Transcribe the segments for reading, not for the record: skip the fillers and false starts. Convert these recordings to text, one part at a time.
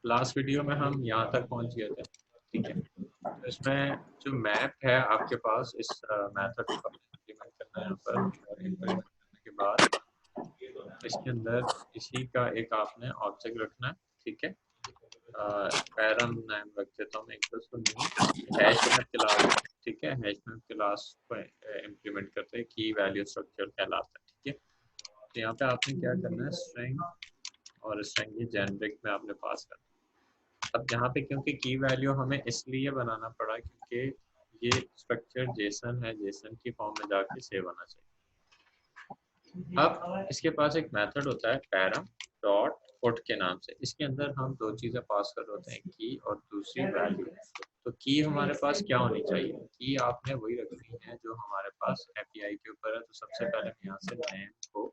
Last video में हम यहाँ तक पहुँच गए थे, ठीक है। तो इसमें जो मैप है आपके पास, इस मेथड को इम्प्लीमेंट करना है यहाँ पर, और इम्प्लीमेंट करने के बाद इसके अंदर इसी का एक आपने ऑब्जेक्ट रखना है, ठीक है। पैरम नाम रख देता हूँ मैं equals to new hash map class, ठीक है। हैश मैप क्लास को इम्प्लीमेंट करते हैं, की वैल्यू स्ट्रक्चर कहलाता है, ठीक है। तो यहाँ पे आपने क्या करना है, स्ट्रिंग, और स्ट्रिंग की जेनरिक में आपने पास करना है। अब यहाँ पे क्योंकि की वैल्यू हमें इसलिए बनाना पड़ा क्योंकि ये स्ट्रक्चर जेसन है, जेसन की फॉर्म में जाके सेव होना चाहिए। अब इसके पास एक मेथड होता है पैरम डॉट पुट के नाम से। इसके अंदर हम दो चीजें पास कर रहे होते हैं, की और दूसरी वैल्यू। तो की हमारे पास क्या होनी चाहिए, की आपने वही रखनी है जो हमारे पास एपीआई के ऊपर है। तो सबसे पहले मैं यहाँ से नेम को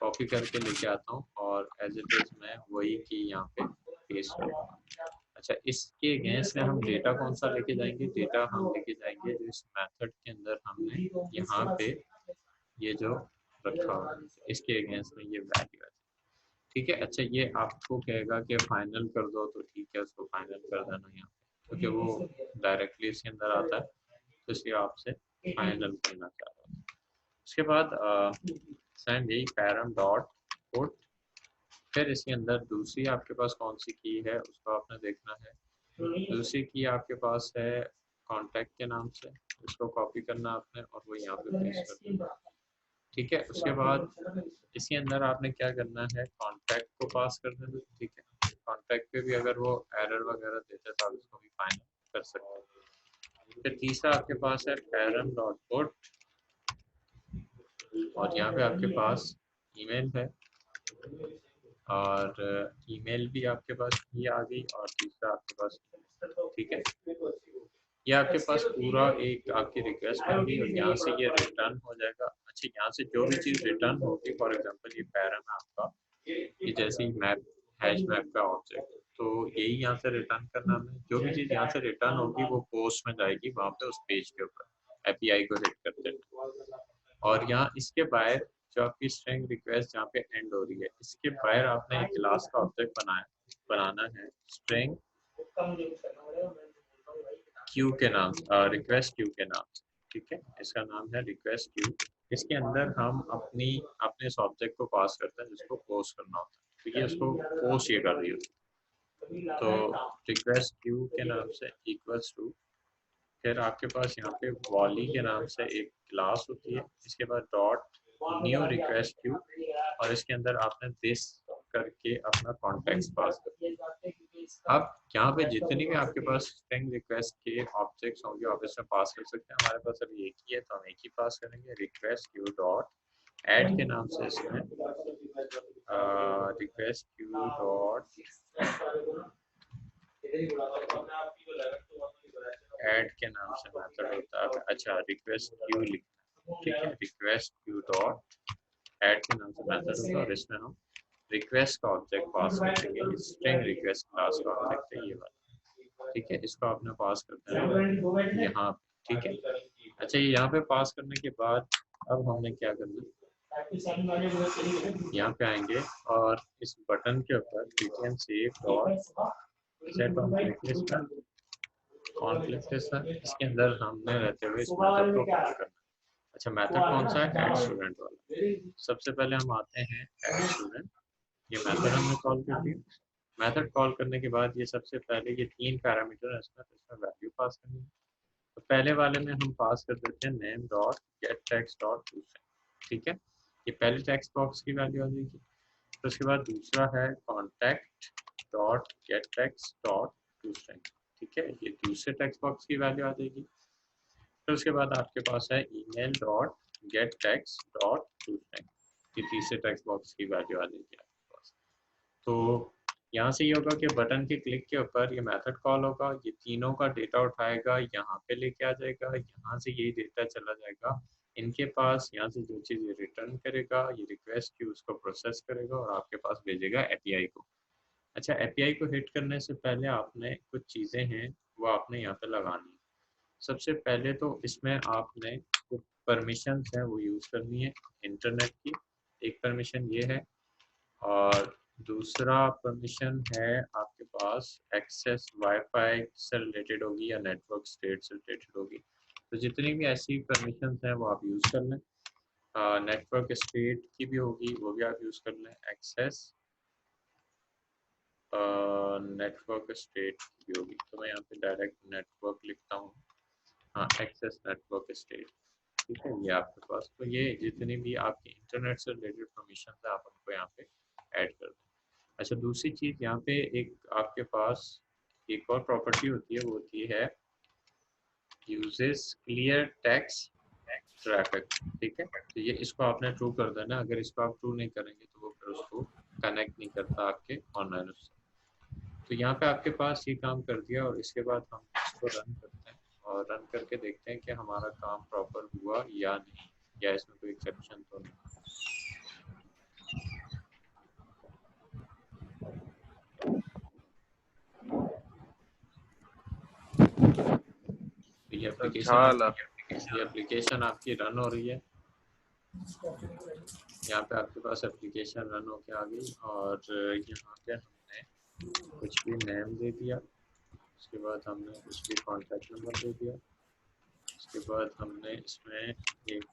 कॉपी करके लेके आता हूँ और एज इट इज मैं वही की यहाँ पे पेस्ट करूँगा। अच्छा, इसके अगेंस्ट में हम डेटा कौन सा लेके जाएंगे, डेटा हम लेके जाएंगे जो इस मेथड के अंदर हमने यहाँ पे ये जो रखा हुआ है, इसके अगेंस्ट में ये वैल्यू है, ठीक है। अच्छा, ये आपको कहेगा कि फाइनल कर दो, तो ठीक है, उसको फाइनल कर देना यहाँ पे, क्योंकि वो डायरेक्टली इसके अंदर आता है, तो इसलिए आपसे फाइनल करना चाह रहा हूँ। उसके बाद सेंड यही पैरम डॉट पुट, फिर इसके अंदर दूसरी आपके पास कौन सी की है उसको आपने देखना है। दूसरी की आपके पास है कॉन्टैक्ट के नाम से, इसको कॉपी करना आपने और वो यहाँ पे पेस्ट कर देना, ठीक है। उसके बाद इसके अंदर आपने क्या करना है, कॉन्टैक्ट को पास कर देना, ठीक है। कॉन्टैक्ट पे भी अगर वो एरर वगैरह देते तो आप इसको भी फाइनल कर सकते हैं। फिर तीसरा आपके पास है पैरम डॉट पुट, और यहाँ पे आपके पास ईमेल है, और ईमेल भी आपके पास ये आ गई, और तीसरा आपके पास, ठीक है। ये आपके पास पूरा एक आपकी रिक्वेस्ट बन गई, और यहाँ से ये रिटर्न हो जाएगा। अच्छा, यहाँ से जो भी चीज़ रिटर्न होगी, फॉर एग्जांपल ये पैरम है आपका, ये जैसे ही मैप, हैश मैप का ऑब्जेक्ट, तो यही यहाँ से रिटर्न करना है। जो भी चीज़ यहाँ से रिटर्न होगी वो पोस्ट में जाएगी वहाँ पे उस पेज के ऊपर, एपीआई को हिट करते हैं। और यहाँ इसके बाहर जो आपकी स्ट्रिंग रिक्वेस्ट जहाँ पे एंड हो रही है, इसके बाहर आपने एक क्लास का ऑब्जेक्ट बनाना है, स्ट्रिंग क्यू के नाम, रिक्वेस्ट क्यू के नाम से, ठीक है। इसका नाम है रिक्वेस्ट क्यू। इसके अंदर हम अपने इस ऑब्जेक्ट को पास करते हैं जिसको पोस्ट करना होता है, तो ये उसको पोस्ट ये कर रही होती है। तो रिक्वेस्ट क्यू के नाम से इक्वल्स टू, फिर आपके पास यहाँ पे वॉली के नाम से एक क्लास होती है, इसके बाद डॉट न्यू रिक्वेस्ट क्यू, और इसके अंदर आपने दिस करके अपना कॉन्टेक्स्ट पास कर। अब यहाँ पे जितनी भी आपके पास स्ट्रिंग रिक्वेस्ट के ऑब्जेक्ट्स होंगे आप इसमें पास कर सकते हैं। हमारे पास अभी एक ही है तो हम एक ही पास करेंगे, रिक्वेस्ट क्यू डॉट ऐड के नाम से इसमें रिक्वेस्ट क्यू डॉट ऐड के नाम से मेथड होता है। अच्छा, रिक्वेस्ट क्यू लिखना, ठीक है। रिक्वेस्ट क्यू डॉट ऐड के नाम से मेथड होता है, और इसमें हम रिक्वेस्ट का ऑब्जेक्ट पास करेंगे। स्ट्रिंग रिक्वेस्ट क्लास का ऑब्जेक्ट है ये वाला, ठीक है। इसको आपने पास कर देना यहाँ, ठीक है। अच्छा, ये यहाँ पे पास करने के बाद अब हमने क्या करना है, यहाँ पे आएंगे और इस बटन के ऊपर ptm save dot set on click list का कॉन्फ्लिक्ट है सर, इसके अंदर हमने रहते हुए इस मेथड को कॉल करना है। अच्छा, मेथड कौन सा है, ऐड स्टूडेंट वाला। सबसे पहले हम आते हैं ऐड स्टूडेंट, ये मेथड हमने कॉल कर दिया। मेथड कॉल करने के बाद ये सबसे पहले ये 3 पैरामीटर है इसमें, तो इसमें वैल्यू पास करनी है। तो पहले वाले में हम पास कर देते हैं name dot gate text dot to, ठीक है। ये पहले टेक्स्ट बॉक्स की वैल्यू आ जाएगी। तो उसके बाद दूसरा है contact dot gate text dot to string, ठीक है, ये दूसरे टेक्स्ट बॉक्स की वैल्यू आ जाएगी। फिर उसके बाद आपके पास है email dot gate text dot to string, ये तीसरे टेक्स्ट बॉक्स की वैल्यू आ जाएगी आपके पास। तो यहाँ से ये होगा कि बटन के क्लिक के ऊपर ये मेथड कॉल होगा, ये तीनों का डेटा उठाएगा, यहाँ पे लेके आ जाएगा, यहाँ से यही डेटा चला जाएगा इनके पास, यहाँ से जो चीज़ ये रिटर्न करेगा, ये रिक्वेस्ट की उसको प्रोसेस करेगा और आपके पास भेजेगा एपीआई को। अच्छा, एपीआई को हिट करने से पहले आपने कुछ चीज़ें हैं वो आपने यहाँ पे लगानी है। सबसे पहले तो इसमें आपने जो परमिशंस हैं वो यूज़ करनी है इंटरनेट की, एक परमिशन ये है, और दूसरा परमिशन है आपके पास एक्सेस वाईफाई से रिलेटेड होगी या नेटवर्क स्टेट से रिलेटेड होगी। तो जितनी भी ऐसी परमिशंस हैं वो आप यूज़ कर लें। नेटवर्क स्टेट की भी होगी, वो भी आप यूज़ कर लें। एक्सेस नेटवर्क स्टेट की होगी, तो मैं यहाँ पे डायरेक्ट नेटवर्क लिखता हूँ। हाँ, एक्सेस नेटवर्क स्टेट, ठीक है, ये आपके पास। तो ये जितनी भी आपकी इंटरनेट से रिलेटेड परमिशन है आप उनको यहाँ पे ऐड कर दें। अच्छा, दूसरी चीज़ यहाँ पे एक आपके पास एक और प्रॉपर्टी होती है, वो होती है यूजेस क्लियर टेक्स्ट ट्रैफिक, ठीक है। तो ये इसको आपने ट्रू कर देना। अगर इसको आप ट्रू नहीं करेंगे तो वो फिर उसको कनेक्ट नहीं करता आपके ऑनलाइन उससे। तो यहाँ पे आपके पास ये काम कर दिया और इसके बाद हम इसको रन करते हैं और रन करके देखते हैं कि हमारा काम प्रॉपर हुआ या नहीं, या इसमें कोई एक्सेप्शन तो नहीं। तो ये एप्लीकेशन आपकी रन हो रही है। यहाँ पे आपके पास एप्लीकेशन रन होके आ गई और यहाँ पे हमने कुछ भी नेम दे दिया, उसके बाद हमने कुछ भी कॉन्टैक्ट नंबर दे दिया, उसके बाद हमने इसमें एक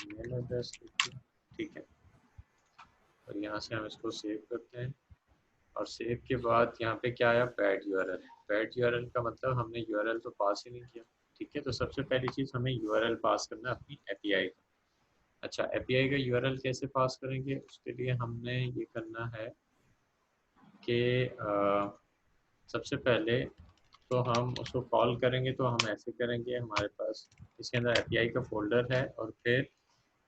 ईमेल एड्रेस दे दिया, ठीक है। और यहाँ से हम इसको सेव करते हैं और सेव के बाद यहाँ पे क्या आया, बैड यूआरएल। बैड यूआरएल का मतलब हमने यूआरएल तो पास ही नहीं किया, ठीक है। तो सबसे पहली चीज़ हमें यूआरएल पास करना है अपनी एपीआई का। अच्छा, एपीआई का यूआरएल कैसे पास करेंगे, उसके लिए हमने ये करना है कि सबसे पहले तो हम उसको कॉल करेंगे तो हम ऐसे करेंगे, हमारे पास इसके अंदर एपीआई का फोल्डर है और फिर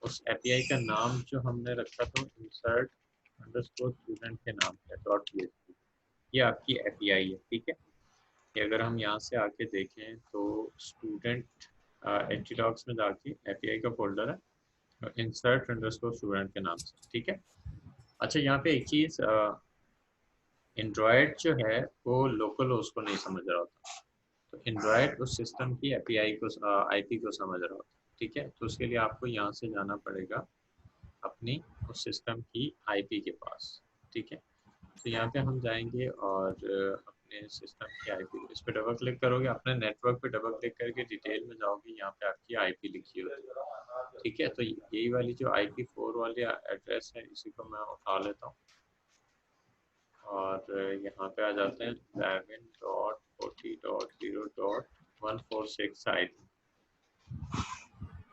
उस एपीआई का नाम जो हमने रखा था इंसर्ट अंडरस्कोर स्टूडेंट के नाम है .php, ये आपकी एपीआई है, ठीक है। कि अगर हम यहाँ से आके देखें तो स्टूडेंट htdocs में जाके एपीआई का फोल्डर है इंसर्ट अंडरस्कोर स्टूडेंट के नाम से, ठीक है। अच्छा, यहाँ पे एक चीज़, एंड्रॉयड जो है वो लोकल होस्ट को नहीं समझ रहा होता, तो एंड्रॉयड उस सिस्टम की एपीआई को आईपी को समझ रहा होता, ठीक है। तो उसके लिए आपको यहाँ से जाना पड़ेगा अपनी उस सिस्टम की आईपी के पास, ठीक है। तो यहाँ पे हम जाएंगे और अपने सिस्टम की आईपी, इस पर डबल क्लिक करोगे, अपने नेटवर्क पे डबल क्लिक करके डिटेल में जाओगे, यहाँ पे आपकी आईपी लिखी होती है, ठीक है। तो यही वाली जो IP4 वाली एड्रेस है, इसी को मैं उठा लेता हूँ और यहाँ पे आ जाते हैं 11.40.0.146 IP।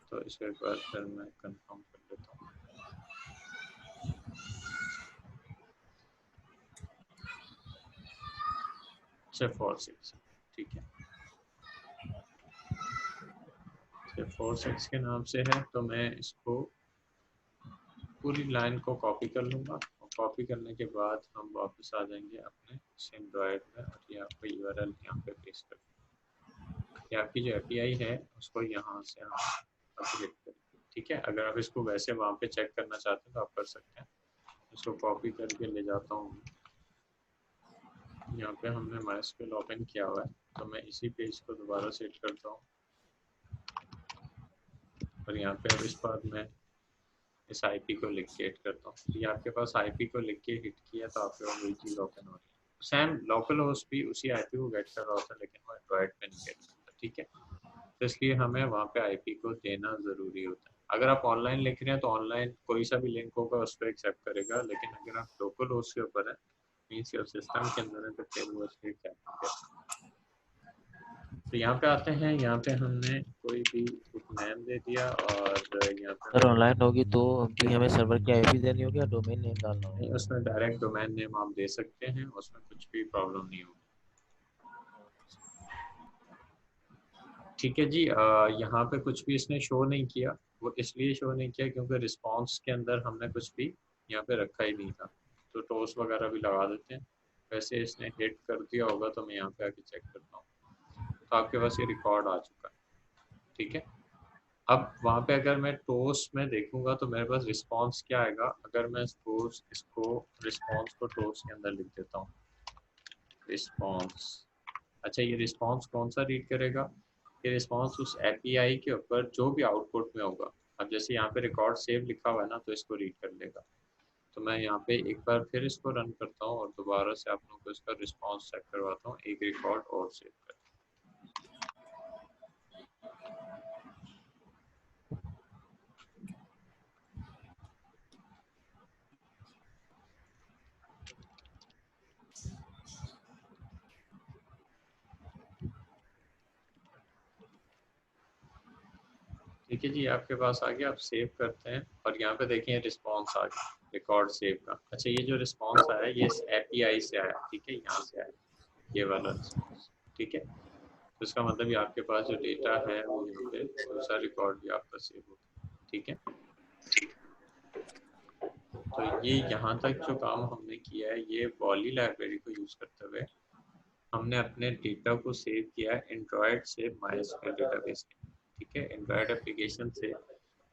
तो इसे एक बार फिर मैं कंफर्म कर लेता हूँ। 46, ठीक है। 46 के नाम से है, तो मैं इसको पूरी लाइन को कॉपी कर लूँगा और कॉपी करने के बाद हम वापस आ जाएंगे अपने एंड्रॉयड में और ये आपका यूआरएल यहाँ पे पेस्ट कर, ये आपकी जो एपीआई है उसको यहाँ से हम अपडेट करेंगे, ठीक है। अगर आप इसको वैसे वहाँ पे चेक करना चाहते हैं तो आप कर सकते हैं। इसको कॉपी करके ले जाता हूँ, यहाँ पे हमने MySQL ओपन किया हुआ है, तो मैं इसी पेज को दोबारा सेट करता हूँ और यहाँ पे अब इस बार मैं इस आईपी को लिख के हिट करता हूँ। ये आपके पास आईपी को लिख के हिट किया तो आपके पास वही चीज़ ओपन हो रही है। सेम लोकल होस्ट भी उसी आईपी को गेट कर रहा होता है, लेकिन वो एंड्रॉयड पे नहीं गेट करता, ठीक है। तो इसलिए हमें वहाँ पे आईपी को देना ज़रूरी होता है। अगर आप ऑनलाइन लिख रहे हैं तो ऑनलाइन कोई सा भी लिंक होगा उस पर एक्सेप्ट करेगा, लेकिन अगर आप लोकल होस्ट के ऊपर है, मीन्स योर सिस्टम के अंदर है, तो फिर वो उसको एक्सेप्ट नहीं करेगा। तो यहाँ पे आते हैं, यहाँ पे हमने कोई भी एक नेम दे दिया और यहाँ पे सर ऑनलाइन होगी तो भी हमें सर्वर की आईपी देनी होगी या डोमेन नेम डालना नहीं, होगा? उसमें डायरेक्ट डोमेन नेम आप दे सकते हैं, उसमें कुछ भी प्रॉब्लम नहीं होगी, ठीक है जी। यहाँ पे कुछ भी इसने शो नहीं किया, वो इसलिए शो नहीं किया क्योंकि रिस्पांस के अंदर हमने कुछ भी यहाँ पे रखा ही नहीं था। तो टोस वगैरह भी लगा देते हैं, वैसे इसने हिट कर दिया होगा, तो मैं यहाँ पे आके चेक करता हूँ। तो आपके पास ये रिकॉर्ड आ चुका है, ठीक है। अब वहाँ पे अगर मैं टोस में देखूंगा तो मेरे पास रिस्पांस क्या आएगा, अगर मैं सपोज इसको रिस्पांस को टोस के अंदर लिख देता हूँ, रिस्पांस। अच्छा, ये रिस्पांस कौन सा रीड करेगा, ये रिस्पांस उस एपीआई के ऊपर जो भी आउटपुट में होगा। अब जैसे यहाँ पे रिकॉर्ड सेव लिखा हुआ है ना, तो इसको रीड कर लेगा। तो मैं यहाँ पे एक बार फिर इसको रन करता हूँ और दोबारा से आप लोगों को इसका रिस्पॉन्स चेक करवाता हूँ, एक रिकॉर्ड और सेव कर। ठीक है जी, आपके पास आ गया, आप सेव करते हैं और यहाँ पे देखें रिस्पॉन्स आ गया रिकॉर्ड सेव का। अच्छा, ये जो रिस्पॉन्स आया ये इस API से आया, ठीक है, यहाँ से आया ये वाला रिस्पॉन्स, ठीक है। तो इसका मतलब ये आपके पास जो डेटा है वो यहाँ पे दूसरा रिकॉर्ड भी आपका सेव होगा, ठीक है। तो ये यहाँ तक जो काम हमने किया है ये वॉली लाइब्रेरी को यूज़ करते हुए हमने अपने डेटा को सेव किया है एंड्रॉयड से माइस्क्वेल डेटाबेस में, ठीक है। एंड्रॉयड एप्लीकेशन से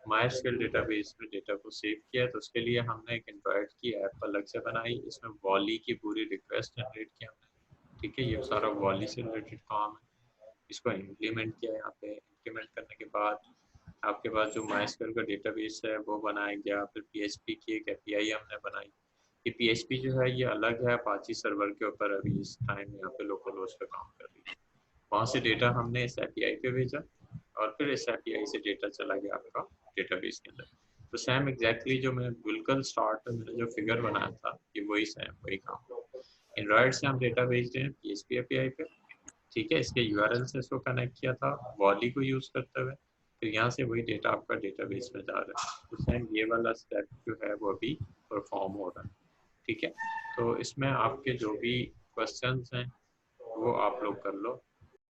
माइस्क्वेल डेटाबेस में डेटा को सेव किया, तो उसके लिए हमने एक एंड्रॉयड की ऐप अलग से बनाई, इसमें वॉली की पूरी रिक्वेस्ट जनरेट की हमने, ठीक है। ये सारा वॉली से रिलेटेड काम है, इसको इम्प्लीमेंट किया यहाँ पे। इम्प्लीमेंट करने के बाद आपके पास जो माइस्क्वेल का डेटाबेस है वो बनाया गया, फिर PHP की एक API हमने बनाई। ये PHP जो है ये अलग है अपाची सर्वर के ऊपर, अभी इस टाइम यहाँ पे लोकल होस्ट पे काम कर रही है। वहाँ से डेटा हमने इस API पे भेजा और फिर इस API से डेटा चला गया आपका डेटाबेस के अंदर। तो सेम एग्जैक्टली जो मैं बिल्कुल स्टार्ट में मैंने जो फिगर बनाया था ये वही सेम वही काम। एंड्रॉयड से हम डेटा भेज रहे हैं PHP API पे, ठीक है। इसके URL से इसको कनेक्ट किया था वॉली को यूज़ करते हुए, तो यहाँ से वही डेटा आपका डेटाबेस में जा रहा है। तो सेम ये वाला स्टेप जो है वो अभी परफॉर्म हो रहा है, ठीक है। तो इसमें आपके जो भी क्वेश्चंस हैं वो आप लोग कर लो।